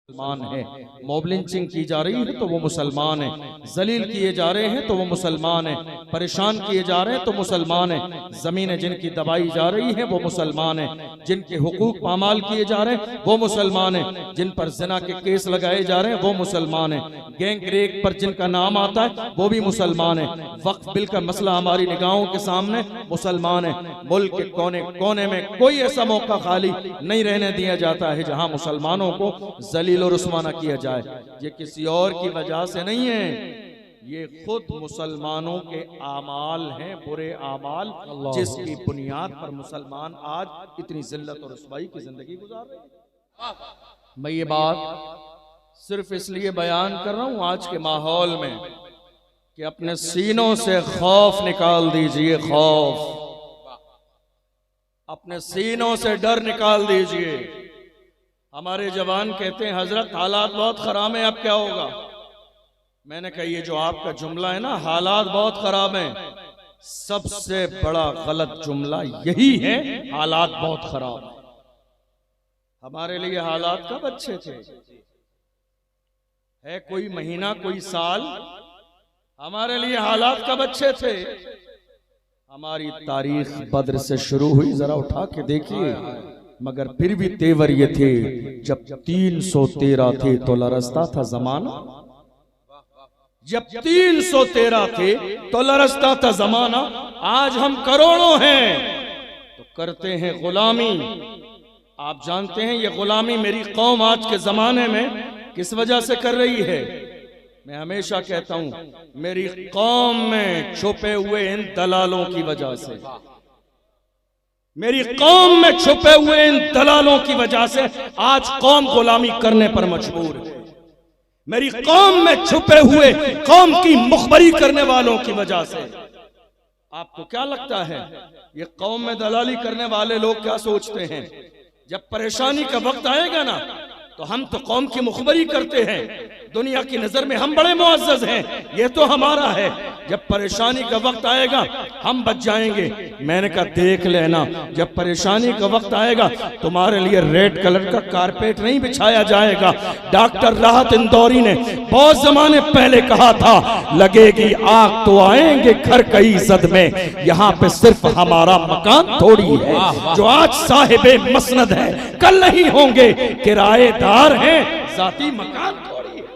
मुसलमान है। Mob lynching की जा रही है तो वो मुसलमान है, जलील किए जा रहे हैं तो वो मुसलमान है, परेशान किए जा रहे हैं तो मुसलमान है, जमीनें जिनकी दबाई जा रही हैं वो मुसलमान है, जिनके हुकूक पामाल किए जा रहे हैं वो मुसलमान है, जिन पर ज़िना के केस लगाए जा रहे हैं वो मुसलमान है, गैंग रेप पर जिनका नाम आता है वो भी मुसलमान है, वक्फ बिल का मसला हमारी निगाहों के सामने मुसलमान है। मुल्क के कोने कोने में कोई ऐसा मौका खाली नहीं रहने दिया जाता है जहां मुसलमानों को जलील और रुस्वा किया जाए। ये किसी और की वजह से नहीं है, ये खुद मुसलमानों के आमाल हैं, बुरे आमाल, जिसकी बुनियाद पर मुसलमान आज इतनी जिल्लत और रुसवाई की जिंदगी गुजार रहे हैं। मैं ये बात सिर्फ इसलिए बयान कर रहा हूं आज के माहौल में कि अपने सीनों से खौफ निकाल दीजिए, खौफ अपने सीनों से डर निकाल दीजिए। हमारे जवान कहते हैं हजरत हालात बहुत खराब हैं, अब क्या होगा। मैंने कहा ये जो आपका जुमला है ना, हालात बहुत खराब हैं, सबसे बड़ा गलत जुमला यही है, हालात बहुत खराब है। हमारे लिए हालात कब अच्छे थे? है कोई महीना, कोई साल? हमारे लिए हालात कब अच्छे थे? हमारी तारीख बद्र से शुरू हुई, जरा उठा के देखिए, मगर फिर भी तेवर ये थे, जब 313 थे तो लरसता था जमाना, जब 313 थे तो लरसता था जमाना। आज हम करोड़ों हैं तो करते हैं गुलामी। आप जानते हैं ये गुलामी मेरी कौम आज के जमाने में किस वजह से कर रही है? मैं हमेशा कहता हूं मेरी कौम में छुपे हुए इन दलालों की वजह से, मेरी कौम में छुपे हुए इन दलालों की वजह से आज कौम गुलामी करने पर मजबूर है। मेरी कौम में छुपे हुए कौम की मुखबरी करने वालों की वजह से। आपको क्या लगता है ये कौम में दलाली करने वाले लोग क्या सोचते हैं? जब परेशानी का वक्त आएगा ना तो हम तो कौम की मुखबरी करते हैं, दुनिया की नजर में हम बड़े मुअज़्ज़ज़ हैं, ये तो हमारा है। जब परेशानी का वक्त आएगा हम बच जाएंगे। मैंने कहा देख लेना, जब परेशानी का वक्त आएगा तुम्हारे लिए रेड कलर का कारपेट नहीं बिछाया जाएगा। डॉक्टर राहत इंदौरी ने बहुत जमाने पहले कहा था, लगेगी आग तो आएंगे घर कई सदमे, यहाँ पे सिर्फ हमारा मकान थोड़ी है। जो आज साहिबे मसनद है कल नहीं होंगे किराएदार हैं, जाती मकान थोड़ी है।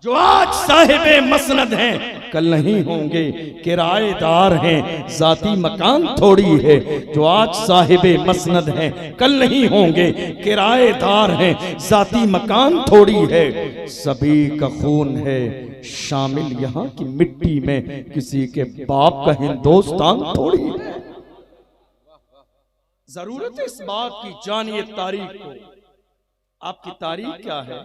जो आज साहिबे मसनद हैं कल नहीं होंगे किराएदार हैं, जाती मकान थोड़ी है। जो आज साहिबे मसनद हैं कल नहीं होंगे किराएदार हैं, जाती मकान थोड़ी है। सभी का खून है शामिल यहाँ की मिट्टी में, किसी के बाप का हिंदुस्तान थोड़ी है। जरूरत है इस बात की, जानिए तारीख को। आपकी तारीख क्या है?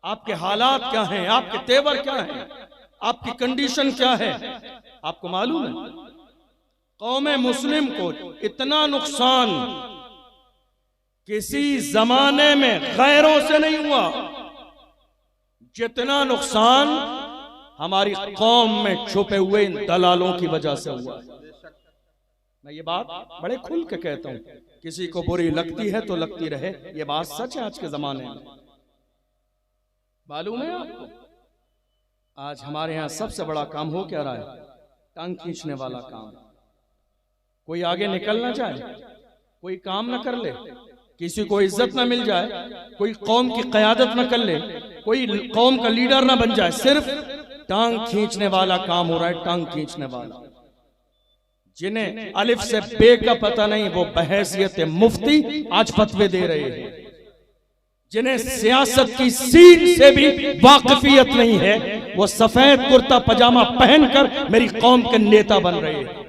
आपके हालात क्या हैं? आपके तेवर क्या हैं? आपकी कंडीशन क्या है? आपको मालूम है कौमे मुस्लिम को इतना नुकसान किसी जमाने में गैरों से नहीं हुआ जितना नुकसान हमारी कौम में छुपे हुए इन दलालों की वजह से हुआ। मैं ये बात बड़े खुल के कहता हूं, किसी को बुरी लगती है तो लगती रहे, ये बात सच है। आज के जमाने में मालूम है आपको आज हमारे यहाँ सबसे बड़ा काम हो क्या रहा है? टांग खींचने वाला काम। कोई आगे निकल ना जाए, कोई काम न कर ले, किसी को इज्जत न मिल जाए, कोई कौम की क़यादत न कर ले, कोई कौम का लीडर न बन जाए, सिर्फ टांग खींचने वाला काम हो रहा है। टांग खींचने वाला, जिन्हें अलिफ से बे का पता नहीं वो बहैसियत मुफ्ती आज फतवे दे रहे हैं, जिन्हें सियासत की सीन से भी वाकफियत नहीं है, वो सफेद कुर्ता पजामा पहनकर मेरी कौम के नेता बन रहे हैं।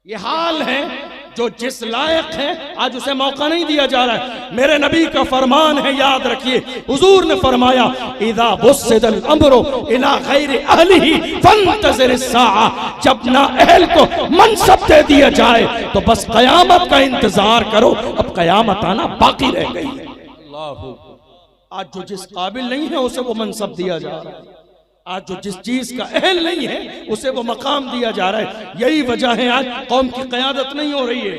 ये हाल है, जो जिस लायक है आज उसे मौका नहीं दिया जा रहा है। मेरे नबी का फरमान है, याद रखिए, हुजूर ने फरमाया, इदा बुस्सिदल अम्रो इला गैरि अहलिही फंतज़िर अस्साआ, जब ना अहल को मनसब दे दिया जाए तो बस कयामत का इंतजार करो, अब कयामत आना बाकी रह गई है। आज जो जिस काबिल नहीं है उसे वो मनसब दिया जा रहा है, आज जो जिस चीज का अहल नहीं है उसे वो मकाम दिया जा रहा है। यही वजह है आज कौम की क़यादत नहीं हो रही है।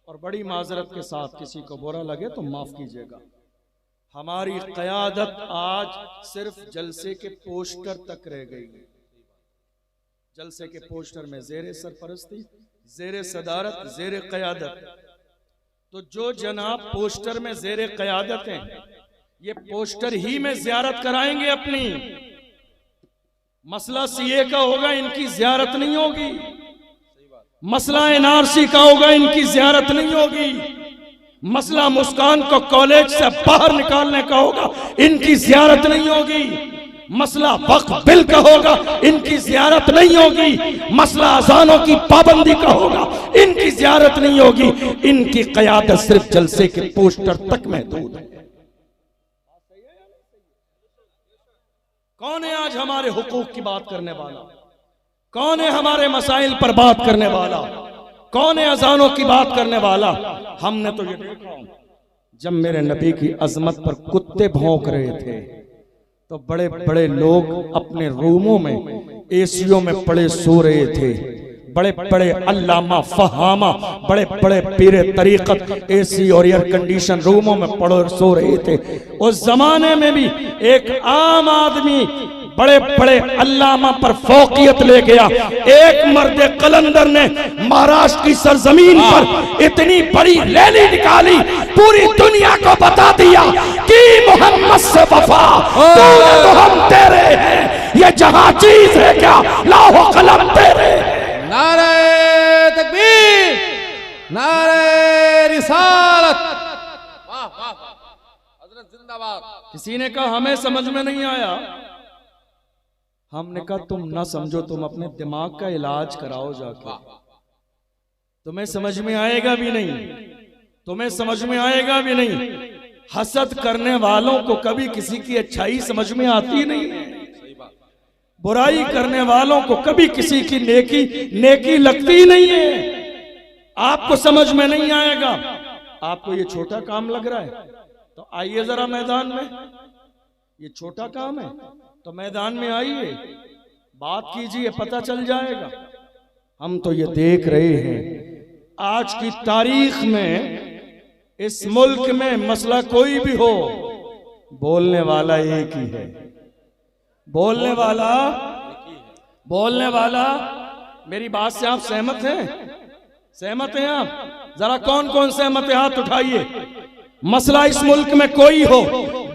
और बड़ी माजरत के साथ किसी को बुरा लगे तो माफ कीजिएगा, हमारी क़यादत आज सिर्फ जलसे के पोस्टर तक रह गई है। जलसे के पोस्टर में ज़ेरे सरपरस्ती, ज़ेरे सदारत, ज़ेरे क़यादत। तो जो जनाब पोस्टर में ज़ेरे क़यादत हैं, ये पोस्टर ही में ज़ियारत कराएंगे अपनी। मसला सीए का होगा, इनकी ज़ियारत नहीं होगी। मसला एनआरसी का होगा, इनकी ज़ियारत नहीं होगी। मसला मुस्कान को कॉलेज से बाहर निकालने का होगा, इनकी ज़ियारत नहीं होगी। मसला वक्फ बिल का होगा, इनकी ज़ियारत नहीं होगी। मसला अज़ानों की पाबंदी का होगा, इनकी ज़ियारत नहीं होगी। इनकी क़यादत सिर्फ जलसे के पोस्टर तक महदूद है। कौन है आज हमारे हुकूक की बात करने वाला? कौन है हमारे मसाइल पर बात करने वाला? कौन है अजानों की बात करने वाला? हमने तो ये देखा, जब मेरे नबी की अजमत पर कुत्ते भौंक रहे थे तो बड़े बड़े लोग अपने रूमों में एसियों में पड़े सो रहे थे। बड़े बड़े अल्लामा फहामा, बड़े बड़े पीरे तरीकत एसी और एयर कंडीशन रूमों में पड़े सो रहे थे। उस जमाने में भी एक आम आदमी बड़े बड़े अल्लामा पर फौकियत ले गया। एक मर्द कलंदर ने महाराष्ट्र की सरजमीन पर इतनी बड़ी रैली निकाली, पूरी दुनिया को बता दिया कि मोहम्मद से वफा तूने तो हम तेरे हैं, ये जहां चीज है क्या लाहो कलम तेरे। नारे तकबीर, नारे रिसालत, वाह वाह, हजरत जिंदाबाद। किसी ने कहा हमें समझ में नहीं आया। हमने कहा तुम ना समझो, तुम अपने दिमाग का इलाज कराओ जाके, तुम्हें समझ में आएगा भी नहीं, तुम्हें समझ में आएगा भी नहीं। हसद करने वालों को कभी किसी की अच्छाई समझ में आती नहीं है। बुराई करने वालों को कभी किसी की नेकी लगती नहीं है। आपको समझ में नहीं आएगा। आपको ये छोटा काम लग रहा है तो आइए जरा मैदान में। ये छोटा काम है तो मैदान में आइए, बात कीजिए, पता चल जाएगा। हम तो ये देख रहे हैं आज की तारीख में इस मुल्क में मसला कोई भी हो, बोलने वाला एक ही है। बोलने वाला मेरी बात से आप सहमत हैं? सहमत हैं आप? जरा कौन कौन सहमत है हाथ उठाइए। मसला इस मुल्क में कोई हो,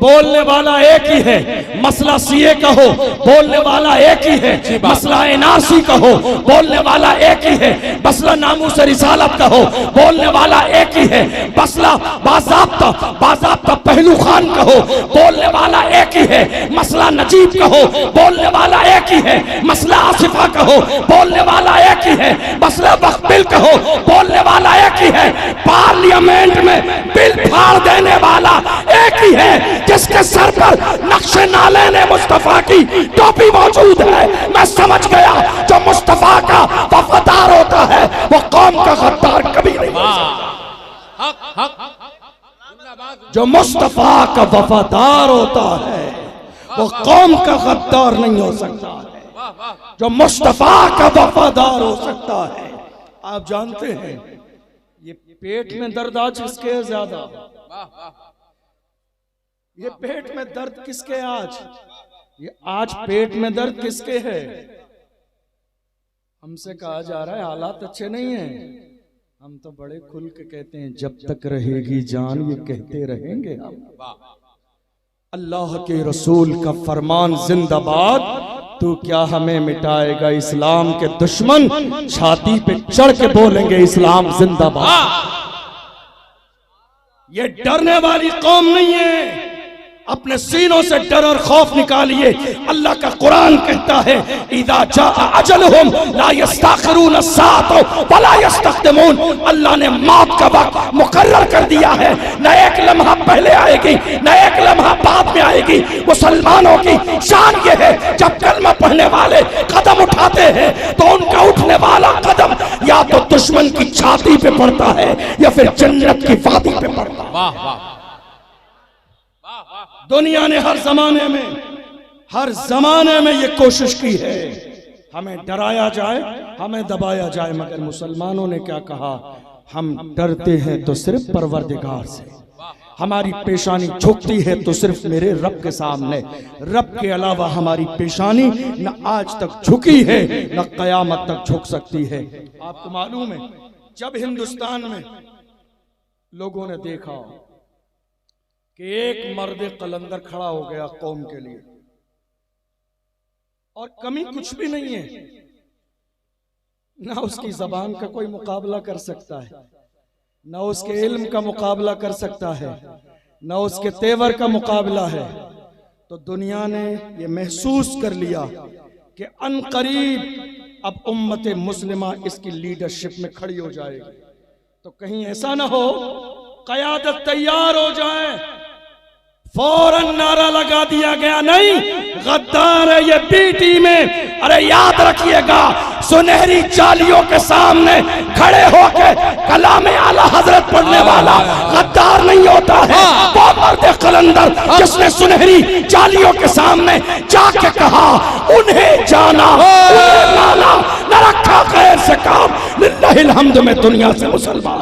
बोलने वाला एक ही है। मसला सीए का हो, बोलने वाला एक ही है। मसला एनआरसी का हो, बोलने वाला एक ही है। मसला नामूस रिसालत का हो, बोलने वाला एक ही है। मसला बाज़ाब्ता पहलू खान का हो, बोलने वाला एक ही है। मसला नजीब का हो, बोलने वाला एक ही है। मसला आसिफा का हो, बोलने वाला एक ही है। मसला वक्फ बिल का हो, बोलने वाला एक ही है। पार्लियामेंट में बिल फाड़ देने वाला एक ही है, जिसके सर पर नक्शे नाले ने मुस्तफा की टोपी मौजूद है। मैं समझ गया जो मुस्तफा का वफादार होता है वो कौम का गद्दार कभी नहीं हो सकता। जो मुस्तफा का वफादार होता है वो कौम का गद्दार नहीं हो सकता है। जो मुस्तफा का वफादार हो सकता है। आप जानते हैं ये पेट में दर्द आज किसके है ज्यादा? ये पेट में दर्द किसके आज? ये आज पेट में दर्द किसके है? हमसे कहा जा रहा है हालात अच्छे नहीं हैं। हम तो बड़े खुल के कहते हैं जब तक रहेगी जान ये कहते रहेंगे हम। अल्लाह के रसूल का फरमान जिंदाबाद। तू क्या हमें मिटाएगा इस्लाम के दुश्मन, छाती पे चढ़ के बोलेंगे इस्लाम जिंदाबाद। ये डरने वाली कौम नहीं है। अपने सीनों से डर और खौफ निकालिए। अल्लाह का कुरान कहता है इदा जा अजलहुम ला यस्ताखिरून अस्साअत वला यस्तक़दिमून। अल्लाह ने मौत का वक्त मुकर्रर कर दिया है। न एक लम्हा पहले आएगी न एक लम्हा बाद में आएगी। मुसलमानों की शान ये है जब कलमा पढ़ने वाले कदम उठाते हैं तो उनका उठने वाला कदम या तो दुश्मन की छाती पे पड़ता है या फिर जन्नत की वादी पे पड़ता है। वाह वाह। दुनिया ने हर जमाने में ये कोशिश की है हमें डराया जाए, हमें दबाया जाए, मगर मुसलमानों ने क्या कहा? हम डरते हैं तो सिर्फ परवरदिगार से, हमारी पेशानी झुकती है तो सिर्फ मेरे रब के सामने, रब के अलावा हमारी पेशानी न आज तक झुकी है न कयामत तक झुक सकती है। आपको मालूम है, जब हिंदुस्तान में लोगों ने देखा कि एक मर्द कलंदर खड़ा हो गया कौम के लिए, और कमी कुछ भी नहीं है, ना उसकी जबान का कोई मुकाबला कर सकता है, ना उसके इल्म का मुकाबला कर सकता है, ना उसके तेवर का मुकाबला है, तो दुनिया ने ये महसूस कर लिया कि अनकरीब अब उम्मत मुस्लिमा इसकी लीडरशिप में खड़ी हो जाएगी। तो कहीं ऐसा ना हो क़यादत तैयार हो जाए, फौरन नारा लगा दिया गया नहीं गद्दार है ये पीटी में। अरे याद रखिएगा, सुनहरी जालियों के सामने खड़े होकर कलाम आला हजरत पढ़ने वाला गद्दार नहीं होता है, वो मर्द कलंदर जिसने सुनहरी जालियों के सामने जाके कहा उन्हें जाना उन्हें माना, न रखा खैर से काम, लिल्लाहिल हम्द में दुनिया से मुसलमान।